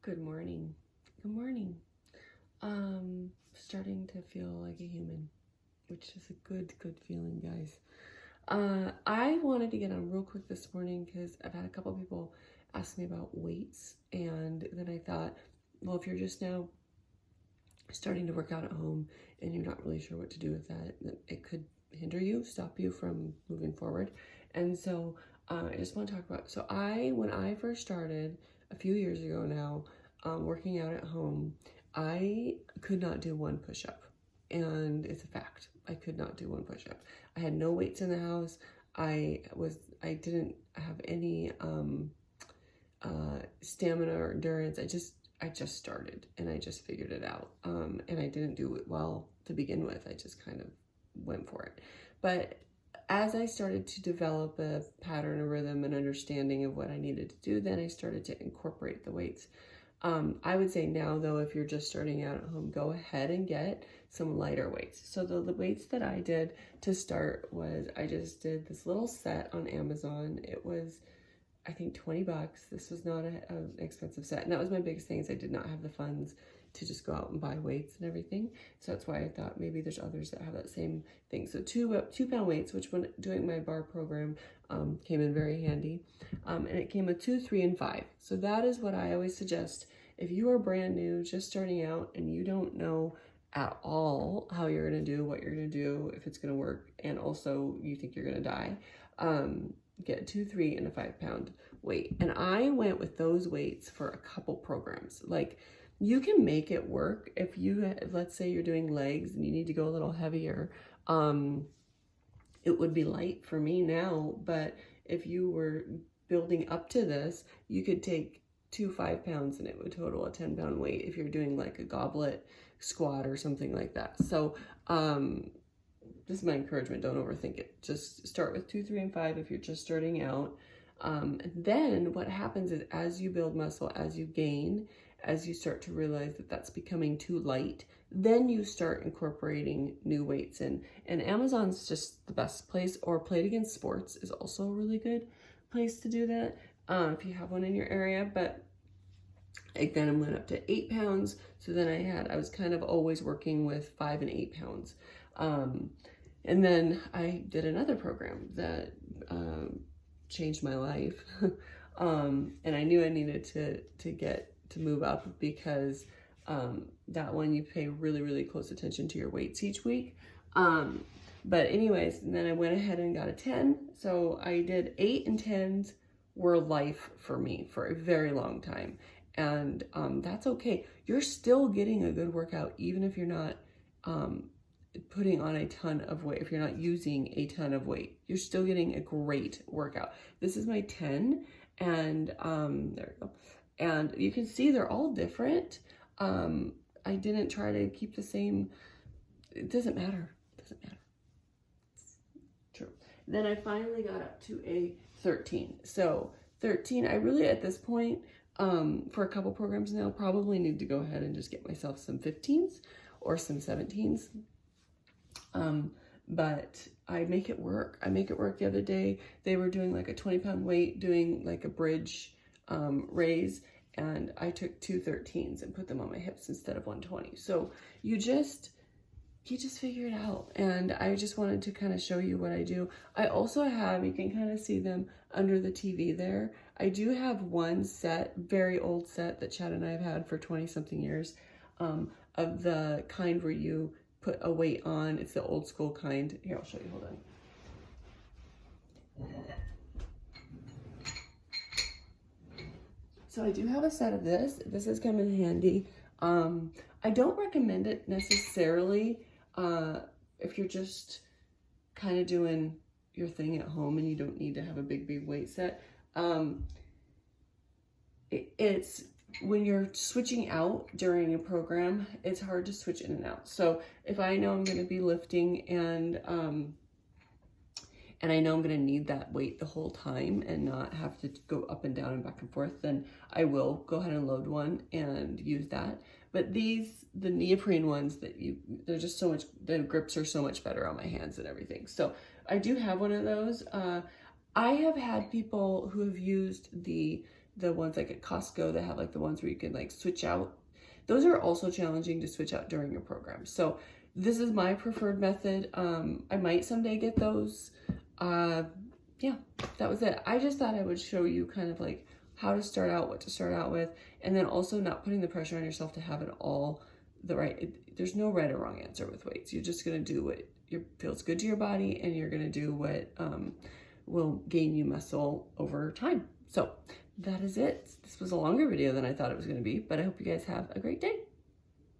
Good morning. Good morning. Starting to feel like a human, which is a good feeling, guys. I wanted to get on real quick this morning because I've had a couple people ask me about weights, and then I thought, well, if you're just now starting to work out at home and you're not really sure what to do with that, it could hinder you, stop you from moving forward. And so I just want to talk about, when I first started a few years ago now, working out at home, I could not do one push-up. And it's a fact. I could not do one push-up. I had no weights in the house. I didn't have any stamina or endurance. I just started and I just figured it out. And I didn't do it well to begin with. I just kind of went for it. But as I started to develop a pattern, a rhythm, an understanding of what I needed to do, then I started to incorporate the weights. I would say now, though, if you're just starting out at home, go ahead and get some lighter weights. So the weights that I did to start was I just did this little set on Amazon. It was, I think, $20. This was not an expensive set. And that was my biggest thing, is I did not have the funds to just go out and buy weights and everything. So that's why I thought maybe there's others that have that same thing. So two pound weights, which when doing my bar program came in very handy. And it came with 2, 3, and 5. So that is what I always suggest. If you are brand new, just starting out, and you don't know at all how you're gonna do, what you're gonna do, if it's gonna work, and also you think you're gonna die, get 2, 3, and a 5 pound weight. And I went with those weights for a couple programs. Like, you can make it work if let's say you're doing legs and you need to go a little heavier. It would be light for me now, but if you were building up to this, you could take 2 5 pounds and it would total a 10 pound weight if you're doing like a goblet squat or something like that. So this is my encouragement. Don't overthink it. Just start with 2, 3, and 5 if you're just starting out. Then what happens is, as you build muscle, as you gain, as you start to realize that that's becoming too light, then you start incorporating new weights in. And Amazon's just the best place, or Play It Again Sports is also a really good place to do that if you have one in your area. But then I went up to 8 pounds. So then I was kind of always working with 5 and 8 pounds. And then I did another program that changed my life. And I knew I needed to move up, because that one you pay really close attention to your weights each week. But anyways, and then I went ahead and got a 10. So I did 8 and 10s were life for me for a very long time. And that's okay. You're still getting a good workout, even if you're not putting on a ton of weight. If you're not using a ton of weight, you're still getting a great workout. This is my 10, and there we go. And you can see they're all different. I didn't try to keep the same. It doesn't matter. It doesn't matter. It's true. Then I finally got up to a 13. So 13, I really, at this point, for a couple programs now, probably need to go ahead and just get myself some 15s or some 17s. But I make it work. I make it work. The other day, they were doing like a 20 pound weight, doing like a bridge raise, and I took 2 13s and put them on my hips instead of 120. So you just figure it out. And I just wanted to kind of show you what I do. I also have, you can kind of see them under the TV there. I do have one set, very old set that Chad and I have had for 20 something years, of the kind where you put a weight on. It's the old school kind. Here, I'll show you, hold on. So I do have a set of this. This has come in handy. I don't recommend it necessarily if you're just kind of doing your thing at home and you don't need to have a big weight set. It's when you're switching out during a program, it's hard to switch in and out. So if I know I'm going to be lifting and I know I'm going to need that weight the whole time and not have to go up and down and back and forth, then I will go ahead and load one and use that. But the neoprene ones, they're just so much, the grips are so much better on my hands and everything. So I do have one of those. I have had people who have used the the ones like at Costco that have like the ones where you can like switch out. Those are also challenging to switch out during your program. So this is my preferred method. I might someday get those. Yeah, that was it. I just thought I would show you kind of like how to start out, what to start out with, and then also not putting the pressure on yourself to have it all the right. There's no right or wrong answer with weights. You're just going to do what feels good to your body, and you're going to do what will gain you muscle over time. So that is it. This was a longer video than I thought it was going to be, but I hope you guys have a great day.